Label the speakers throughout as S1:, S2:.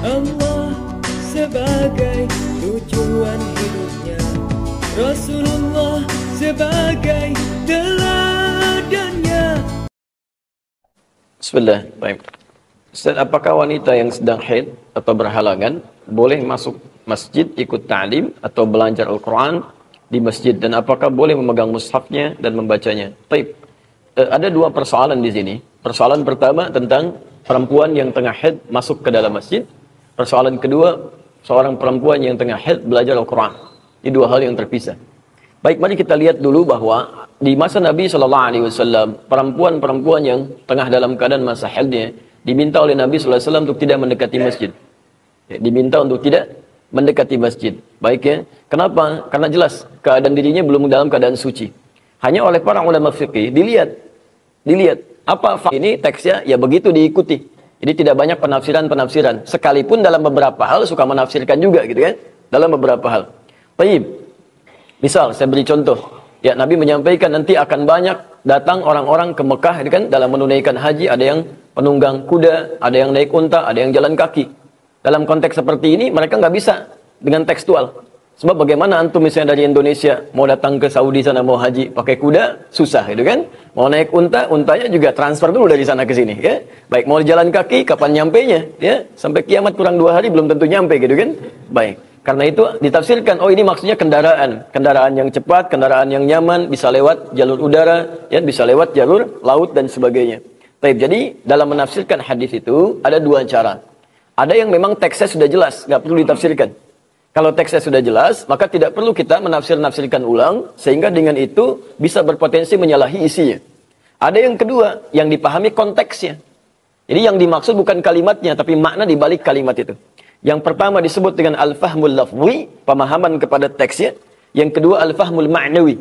S1: Allah sebagai tujuan hidupnya, Rasulullah sebagai teladannya.
S2: Bismillah. Baik. Ustaz, apakah wanita yang sedang haid atau berhalangan boleh masuk masjid ikut ta'lim atau belajar Al-Quran di masjid, dan apakah boleh memegang mushafnya dan membacanya? Baik. Ada dua persoalan di sini. Persoalan pertama tentang perempuan yang tengah haid masuk ke dalam masjid. Persoalan kedua, seorang perempuan yang tengah haid belajar Al-Quran. Ini dua hal yang terpisah. Baik, mari kita lihat dulu bahwa di masa Nabi SAW, perempuan-perempuan yang tengah dalam keadaan masa haidnya diminta oleh Nabi SAW untuk tidak mendekati masjid. Ya, diminta untuk tidak mendekati masjid. Baik ya. Kenapa? Karena jelas keadaan dirinya belum dalam keadaan suci. Hanya oleh para ulama fikih dilihat apa ini teksnya, ya begitu diikuti. Jadi tidak banyak penafsiran-penafsiran. Sekalipun dalam beberapa hal suka menafsirkan juga gitu kan. Dalam beberapa hal. Baik. Misal saya beri contoh. Ya, Nabi menyampaikan nanti akan banyak datang orang-orang ke Mekah kan, dalam menunaikan haji, ada yang penunggang kuda, ada yang naik unta, ada yang jalan kaki. Dalam konteks seperti ini mereka nggak bisa dengan tekstual. Sebab bagaimana antum misalnya dari Indonesia mau datang ke Saudi sana mau haji pakai kuda susah gitu kan. Mau naik unta, untanya juga transfer dulu dari sana ke sini ya. Baik, mau jalan kaki kapan nyampenya ya? Sampai kiamat kurang 2 hari belum tentu nyampe gitu kan. Baik. Karena itu ditafsirkan, oh ini maksudnya kendaraan yang cepat, kendaraan yang nyaman, bisa lewat jalur udara, ya, bisa lewat jalur laut dan sebagainya. Baik, jadi dalam menafsirkan hadis itu ada dua cara. Ada yang memang teksnya sudah jelas, nggak perlu ditafsirkan. Kalau teksnya sudah jelas, maka tidak perlu kita menafsirkan ulang, sehingga dengan itu bisa berpotensi menyalahi isinya. Ada yang kedua, yang dipahami konteksnya. Jadi yang dimaksud bukan kalimatnya, tapi makna di balik kalimat itu. Yang pertama disebut dengan al-fahmul lafzi, pemahaman kepada teksnya. Yang kedua al-fahmul ma'nawi.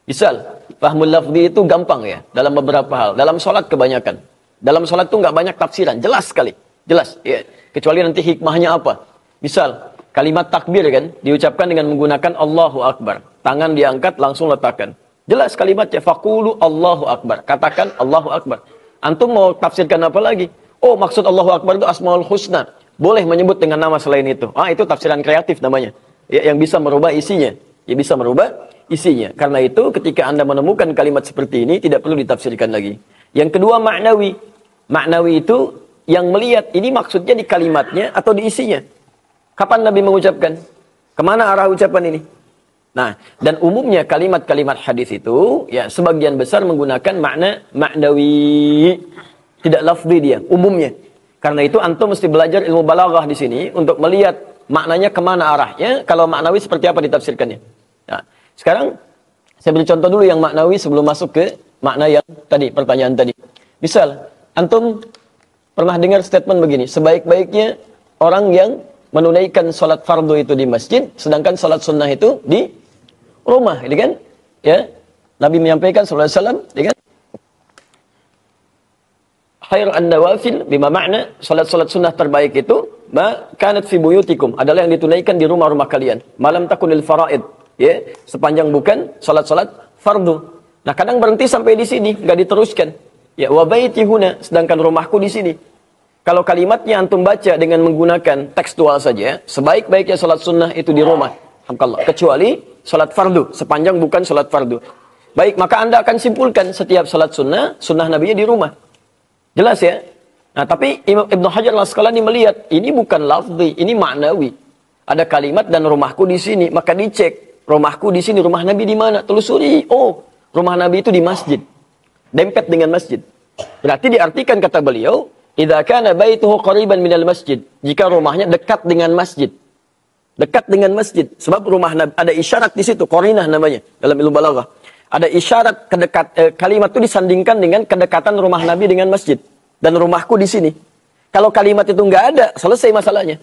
S2: Misal, fahmul lafzi itu gampang ya, dalam beberapa hal. Dalam sholat kebanyakan. Dalam sholat itu nggak banyak tafsiran, jelas sekali. Jelas, ya. Kecuali nanti hikmahnya apa. Misal, kalimat takbir kan, diucapkan dengan menggunakan Allahu Akbar. Tangan diangkat, langsung letakkan. Jelas kalimatnya, faqulu Allahu Akbar. Katakan Allahu Akbar. Antum mau tafsirkan apa lagi? Oh, maksud Allahu Akbar itu Asmaul Husna. Boleh menyebut dengan nama selain itu. Itu tafsiran kreatif namanya. Ya, yang bisa merubah isinya. Ya, bisa merubah isinya. Karena itu ketika Anda menemukan kalimat seperti ini, tidak perlu ditafsirkan lagi. Yang kedua maknawi. Maknawi itu yang melihat ini maksudnya di kalimatnya atau di isinya. Kapan Nabi mengucapkan? Kemana arah ucapan ini? Nah, dan umumnya kalimat-kalimat hadis itu, ya sebagian besar menggunakan makna maknawi. Tidak lafzi dia, umumnya. Karena itu antum mesti belajar ilmu balaghah di sini untuk melihat maknanya kemana arahnya. Kalau maknawi seperti apa ditafsirkannya. Nah, sekarang saya beri contoh dulu yang maknawi sebelum masuk ke makna yang tadi, pertanyaan tadi. Misal, antum pernah dengar statement begini, sebaik-baiknya orang yang menunaikan sholat fardu itu di masjid, sedangkan sholat sunnah itu di rumah, gitu kan? Ya, Nabi menyampaikan sallallahu alaihi wasallam, gitu kan? Khair an-nawafil bima makna salat-salat sunnah terbaik itu ma kanat fi buyutikum, adalah yang ditunaikan di rumah-rumah kalian. Malam takunil faraid, ya, sepanjang bukan salat-salat fardu. Nah, kadang berhenti sampai di sini, enggak diteruskan. Ya, wa baiti huna, sedangkan rumahku di sini. Kalau kalimatnya antum baca dengan menggunakan tekstual saja, sebaik-baiknya salat sunnah itu di rumah. Alhamdulillah, kecuali salat fardu, sepanjang bukan salat fardu. Baik, maka Anda akan simpulkan setiap salat sunnah Nabinya di rumah. Jelas ya? Nah, tapi Ibnu Hajar al-Asqalani melihat, ini bukan lafzi, ini maknawi. Ada kalimat dan rumahku di sini, maka dicek. Rumahku di sini, rumah Nabi di mana? Telusuri. Oh, rumah Nabi itu di masjid. Dempet dengan masjid. Berarti diartikan kata beliau, idza kana baituhu qariban minal masjid. Jika rumahnya dekat dengan masjid. Dekat dengan masjid. Sebab rumah Nabi, ada isyarat di situ, qarinah namanya dalam ilmu balaghah. Ada isyarat kalimat itu disandingkan dengan kedekatan rumah Nabi dengan masjid. Dan rumahku di sini. Kalau kalimat itu nggak ada, selesai masalahnya.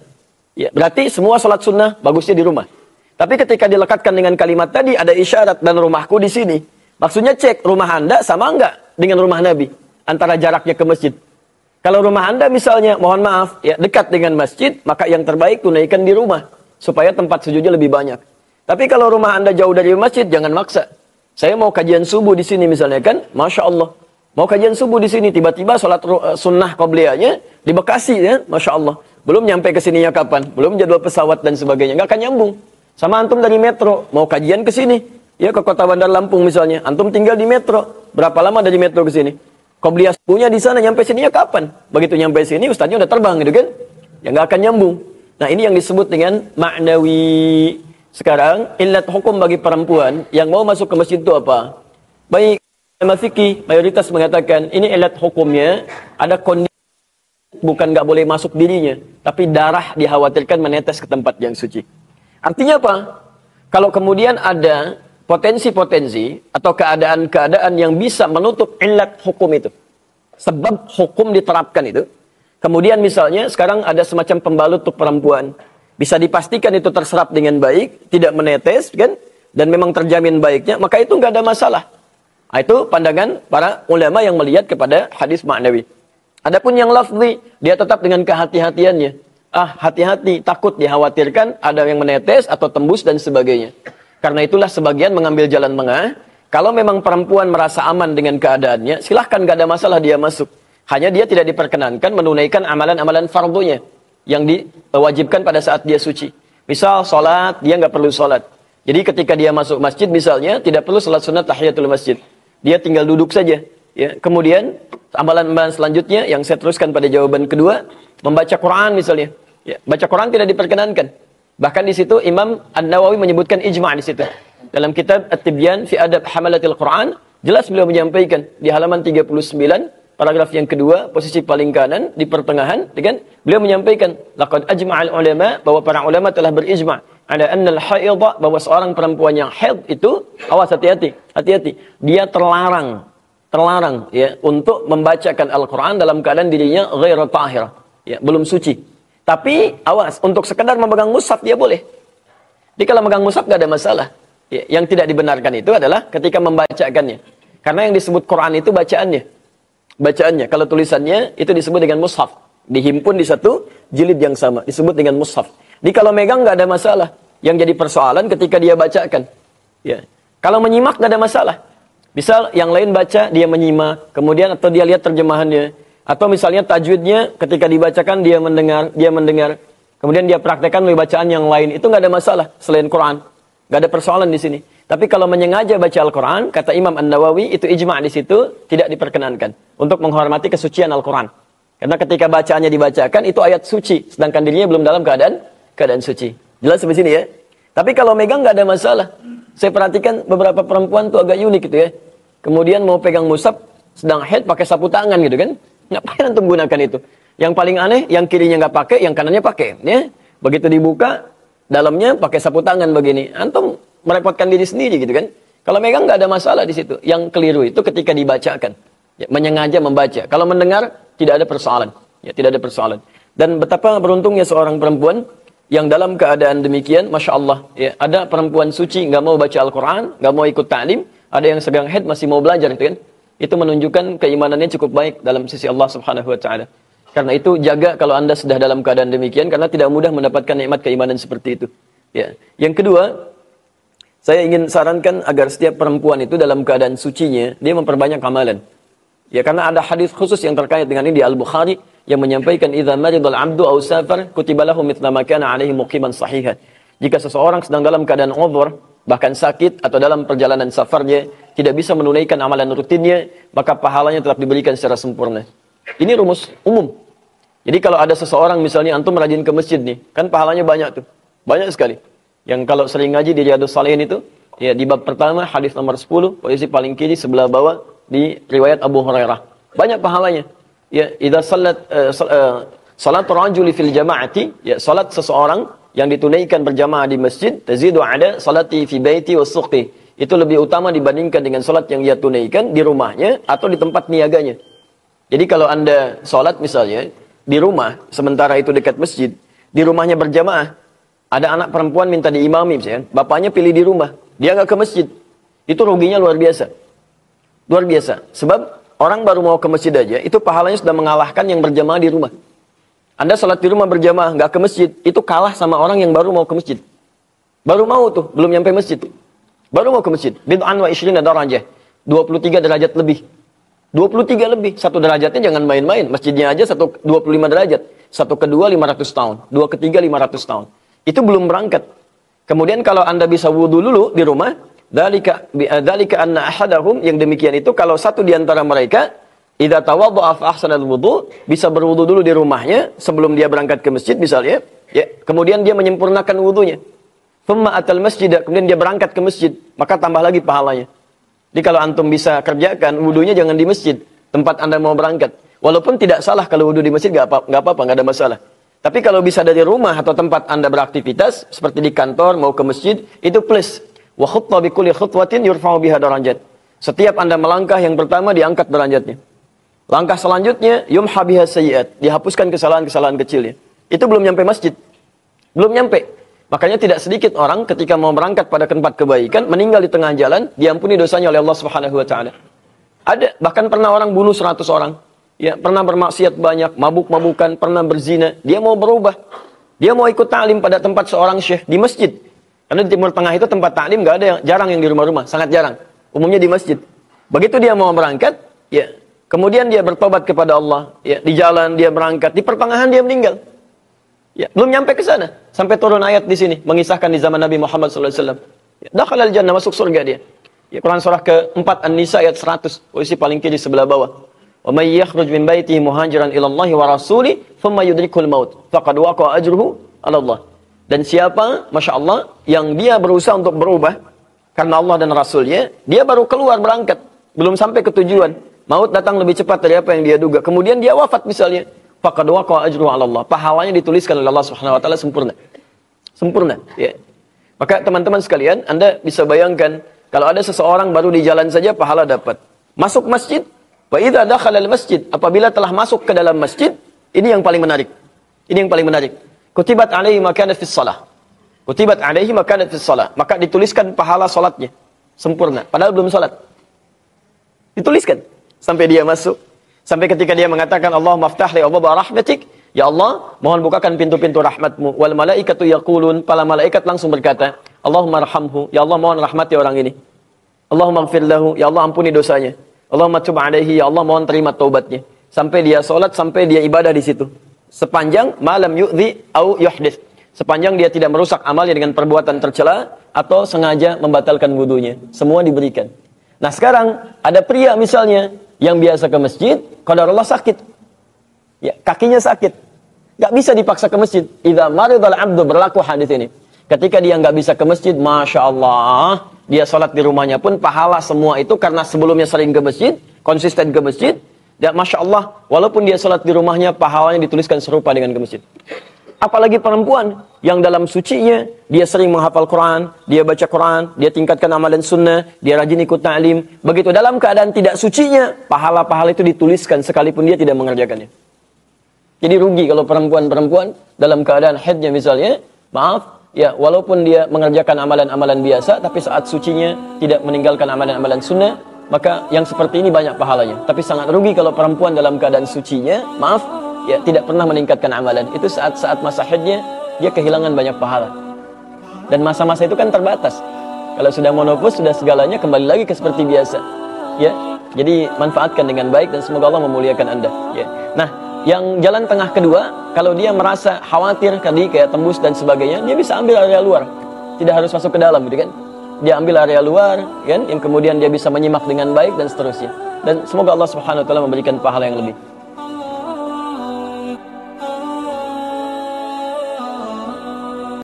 S2: Ya, berarti semua sholat sunnah bagusnya di rumah. Tapi ketika dilekatkan dengan kalimat tadi, ada isyarat dan rumahku di sini. Maksudnya cek, rumah Anda sama nggak dengan rumah Nabi? Antara jaraknya ke masjid. Kalau rumah Anda misalnya, mohon maaf, ya dekat dengan masjid, maka yang terbaik tunaikan di rumah. Supaya tempat sujudnya lebih banyak. Tapi kalau rumah Anda jauh dari masjid, jangan maksa. Saya mau kajian subuh di sini misalnya kan, Masya Allah. Mau kajian subuh di sini, tiba-tiba sholat sunnah qobliyahnya di Bekasi ya, Masya Allah. Belum nyampe ke sininya kapan? Belum jadwal pesawat dan sebagainya. Nggak akan nyambung. Sama antum dari metro, mau kajian ke sini. Ya, ke Kota Bandar Lampung misalnya. Antum tinggal di metro. Berapa lama dari metro ke sini? Qobliyah subuhnya di sana, nyampe sininya kapan? Begitu nyampe sini, ustadznya udah terbang gitu kan? Ya nggak akan nyambung. Nah, ini yang disebut dengan ma'nawi. Sekarang, illat hukum bagi perempuan yang mau masuk ke masjid itu apa? Baik, ulama fikih mayoritas mengatakan ini illat hukumnya ada kondisi bukan nggak boleh masuk dirinya, tapi darah dikhawatirkan menetes ke tempat yang suci. Artinya apa? Kalau kemudian ada potensi-potensi atau keadaan-keadaan yang bisa menutup illat hukum itu, sebab hukum diterapkan itu, kemudian misalnya sekarang ada semacam pembalut untuk perempuan, bisa dipastikan itu terserap dengan baik, tidak menetes, kan? Dan memang terjamin baiknya, maka itu nggak ada masalah. Nah, itu pandangan para ulama yang melihat kepada hadis ma'nawi. Adapun yang lafzi, dia tetap dengan kehati-hatiannya. Hati-hati, takut dikhawatirkan ada yang menetes atau tembus dan sebagainya. Karena itulah sebagian mengambil jalan tengah. Kalau memang perempuan merasa aman dengan keadaannya, silahkan, gak ada masalah dia masuk. Hanya dia tidak diperkenankan menunaikan amalan-amalan fardunya yang diwajibkan pada saat dia suci. Misal sholat, dia nggak perlu sholat. Jadi ketika dia masuk masjid misalnya, tidak perlu sholat sunat tahiyatul masjid. Dia tinggal duduk saja. Ya, kemudian amalan-amalan selanjutnya yang saya teruskan pada jawaban kedua, membaca Quran misalnya. Ya, baca Quran tidak diperkenankan. Bahkan di situ Imam An-Nawawi menyebutkan ijma' di situ. Dalam kitab At-Tibyan fi Adab Hamalatil Quran, jelas beliau menyampaikan di halaman 39, paragraf yang kedua, posisi paling kanan di pertengahan, kan? Beliau menyampaikan, laqad ajma'al ulama, bahwa para ulama telah berijma' ala anna al-haidha, bahwa seorang perempuan yang haid itu, awas, hati-hati, dia terlarang ya untuk membacakan Al-Quran dalam keadaan dirinya ghairu tahirah, ya, belum suci. Tapi awas, untuk sekedar memegang mushaf dia boleh. Jadi kalau memegang mushaf gak ada masalah. Ya, yang tidak dibenarkan itu adalah ketika membacakannya. Karena yang disebut Quran itu bacaannya. Kalau tulisannya itu disebut dengan mushaf, dihimpun di satu jilid yang sama, disebut dengan mushaf. Jadi kalau megang gak ada masalah. Yang jadi persoalan ketika dia bacakan. Ya. Kalau menyimak gak ada masalah. Misal yang lain baca, dia menyimak, kemudian atau dia lihat terjemahannya, atau misalnya tajwidnya ketika dibacakan dia mendengar, kemudian dia praktekkan melalui bacaan yang lain, itu nggak ada masalah selain Quran, nggak ada persoalan di sini. Tapi kalau menyengaja baca Al-Quran, kata Imam An-Nawawi, itu ijma' di situ tidak diperkenankan untuk menghormati kesucian Al-Quran. Karena ketika bacaannya dibacakan itu ayat suci, sedangkan dirinya belum dalam keadaan suci. Jelas sampai sini ya. Tapi kalau megang nggak ada masalah. Saya perhatikan beberapa perempuan tuh agak unik gitu ya. Kemudian mau pegang mushaf, sedang haid pakai sapu tangan gitu kan. Ngapain antum gunakan itu? Yang paling aneh, yang kirinya nggak pakai, yang kanannya pakai. Ya. Begitu dibuka, dalamnya pakai sapu tangan begini. Antum merepotkan diri sendiri gitu kan. Kalau megang nggak ada masalah di situ. Yang keliru itu ketika dibacakan. Ya, menyengaja membaca. Kalau mendengar, tidak ada persoalan. Ya, tidak ada persoalan. Dan betapa beruntungnya seorang perempuan yang dalam keadaan demikian, Masya Allah, ya, ada perempuan suci, nggak mau baca Al-Quran, nggak mau ikut ta'lim, ada yang sedang haid masih mau belajar, itu kan? Itu menunjukkan keimanannya cukup baik dalam sisi Allah Subhanahu Wa Taala. Karena itu jaga kalau anda sudah dalam keadaan demikian, karena tidak mudah mendapatkan nikmat keimanan seperti itu. Ya. Yang kedua, saya ingin sarankan agar setiap perempuan itu dalam keadaan sucinya, dia memperbanyak amalan. Ya, karena ada hadis khusus yang terkait dengan ini di Al-Bukhari, yang menyampaikan idza maridal 'abdu aw safar kutiba lahu mithla ma kana 'alaihi muqiman sahihan. Jika seseorang sedang dalam keadaan uzur, bahkan sakit atau dalam perjalanan safarnya tidak bisa menunaikan amalan rutinnya, maka pahalanya tetap diberikan secara sempurna. Ini rumus umum. Jadi kalau ada seseorang misalnya antum rajin ke masjid nih, kan pahalanya banyak tuh. Banyak sekali. Yang kalau sering ngaji di Riyadhus Shalihin itu, ya di bab pertama hadis nomor 10, posisi paling kiri sebelah bawah di riwayat Abu Hurairah. Banyak pahalanya. Ya, idza salat rajuli fil jama'ati, ya salat seseorang yang ditunaikan berjamaah di masjid, tazidu ada salati fi baiti wa suqi. Itu lebih utama dibandingkan dengan salat yang ia tunaikan di rumahnya atau di tempat niaganya. Jadi kalau Anda salat misalnya di rumah, sementara itu dekat masjid, di rumahnya berjamaah, ada anak perempuan minta diimami misalnya, bapaknya pilih di rumah, dia nggak ke masjid. Itu ruginya luar biasa. Luar biasa. Sebab orang baru mau ke masjid aja, itu pahalanya sudah mengalahkan yang berjamaah di rumah. Anda sholat di rumah berjamaah, nggak ke masjid, itu kalah sama orang yang baru mau ke masjid. Baru mau tuh, belum nyampe masjid. Baru mau ke masjid. Bid'an wa 20 darajah. 23 derajat lebih. 23 lebih. Satu derajatnya jangan main-main. Masjidnya aja 25 derajat. satu kedua 500 tahun, dua ketiga 500 tahun. Itu belum berangkat. Kemudian kalau Anda bisa wudu dulu di rumah, dzalika anna ahadahum, yang demikian itu kalau satu di antara mereka idza tawadda'a fa ahsanal wudu, bisa berwudu dulu di rumahnya sebelum dia berangkat ke masjid misalnya, ya. Kemudian dia menyempurnakan wudunya. Thumma atal masjid, kemudian dia berangkat ke masjid, maka tambah lagi pahalanya. Jadi kalau antum bisa kerjakan wudunya jangan di masjid, tempat Anda mau berangkat. Walaupun tidak salah kalau wudu di masjid, enggak apa-apa, enggak ada masalah. Tapi kalau bisa dari rumah atau tempat Anda beraktivitas seperti di kantor mau ke masjid, itu plus. Wa khutta bi kulli khutwatin yurfa'u biha darajat. Setiap Anda melangkah yang pertama diangkat derajatnya. Langkah selanjutnya, yumha biha sayyi'at, dihapuskan kesalahan-kesalahan kecilnya. Itu belum nyampe masjid. Belum nyampe. Makanya tidak sedikit orang ketika mau berangkat pada tempat kebaikan, meninggal di tengah jalan, diampuni dosanya oleh Allah Subhanahu wa taala. Ada, bahkan pernah orang bunuh 100 orang. Ya, pernah bermaksiat banyak, mabuk-mabukan, pernah berzina. Dia mau berubah. Dia mau ikut ta'lim pada tempat seorang syekh di masjid. Karena di Timur Tengah itu tempat ta'lim enggak ada, jarang yang di rumah-rumah, sangat jarang. Umumnya di masjid. Begitu dia mau berangkat, ya, kemudian dia bertobat kepada Allah, ya, di jalan dia berangkat, di pertengahan dia meninggal. Ya, belum nyampe ke sana sampai turun ayat di sini mengisahkan di zaman Nabi Muhammad SAW. Ya, dakhalal jannah, masuk surga dia. Ya, Quran surah ke-4 An-Nisa ayat 100, posisi paling kiri sebelah bawah. Wa may yakhruj min baitihi muhajiran ila Allah wa rasuli thumma yudrikul maut faqad waqa'a ajruhu 'ala Allah. Dan siapa, Masya Allah, yang dia berusaha untuk berubah karena Allah dan Rasulnya, dia baru keluar berangkat, belum sampai ke tujuan. Maut datang lebih cepat dari apa yang dia duga. Kemudian dia wafat misalnya. Faqad waqa'a ajruhu 'ala Allah. Pahalanya dituliskan oleh Allah Subhanahu wa taala sempurna. Sempurna, ya. Maka teman-teman sekalian, Anda bisa bayangkan kalau ada seseorang baru di jalan saja pahala dapat. Masuk masjid, wa idza dakhala al-masjid, apabila telah masuk ke dalam masjid, ini yang paling menarik. Ini yang paling menarik. Kutibat 'alaihi ma kana fis shalah. Kutibat 'alaihi ma kana fis shalah. Maka dituliskan pahala salatnya sempurna, padahal belum salat. Dituliskan sampai dia masuk, sampai ketika dia mengatakan Allahumma aftah li abwaaba rahmatik, ya Allah, mohon bukakan pintu-pintu rahmatmu. Wal malaikatu yaqulun, para malaikat langsung berkata, Allahumma arhamhu, ya Allah mohon rahmati orang ini. Allahumma ighfir lahu, ya Allah ampuni dosanya. Allahumma tub alaihi, ya Allah mohon terima taubatnya. Sampai dia salat, sampai dia ibadah di situ. Sepanjang malam yu'dhi au yuhdits. Sepanjang dia tidak merusak amalnya dengan perbuatan tercela atau sengaja membatalkan wudunya. Semua diberikan. Nah sekarang ada pria misalnya yang biasa ke masjid, qadarullah sakit. Ya, kakinya sakit. Gak bisa dipaksa ke masjid. Idza maridal abdu, berlaku hadis ini. Ketika dia nggak bisa ke masjid, Masya Allah, dia sholat di rumahnya pun pahala semua itu karena sebelumnya sering ke masjid, konsisten ke masjid. Dan Masya Allah, walaupun dia sholat di rumahnya, pahalanya dituliskan serupa dengan ke masjid. Apalagi perempuan yang dalam sucinya, dia sering menghafal Quran, dia baca Quran, dia tingkatkan amalan sunnah, dia rajin ikut ta'lim. Begitu dalam keadaan tidak sucinya, pahala-pahala itu dituliskan sekalipun dia tidak mengerjakannya. Jadi rugi kalau perempuan-perempuan dalam keadaan haidnya misalnya, maaf, ya walaupun dia mengerjakan amalan-amalan biasa, tapi saat sucinya tidak meninggalkan amalan-amalan sunnah, maka yang seperti ini banyak pahalanya. Tapi sangat rugi kalau perempuan dalam keadaan sucinya, maaf, ya tidak pernah meningkatkan amalan. Itu saat-saat masa haidnya, dia kehilangan banyak pahala. Dan masa-masa itu kan terbatas. Kalau sudah monopause, sudah segalanya kembali lagi ke seperti biasa. Ya, jadi manfaatkan dengan baik dan semoga Allah memuliakan Anda. Ya. Nah, yang jalan tengah kedua, kalau dia merasa khawatir tadi kayak tembus dan sebagainya, dia bisa ambil area luar. Tidak harus masuk ke dalam, gitu kan? Dia ambil area luar, kan? Yang kemudian dia bisa menyimak dengan baik dan seterusnya. Dan semoga Allah Subhanahu wa taala memberikan pahala yang lebih.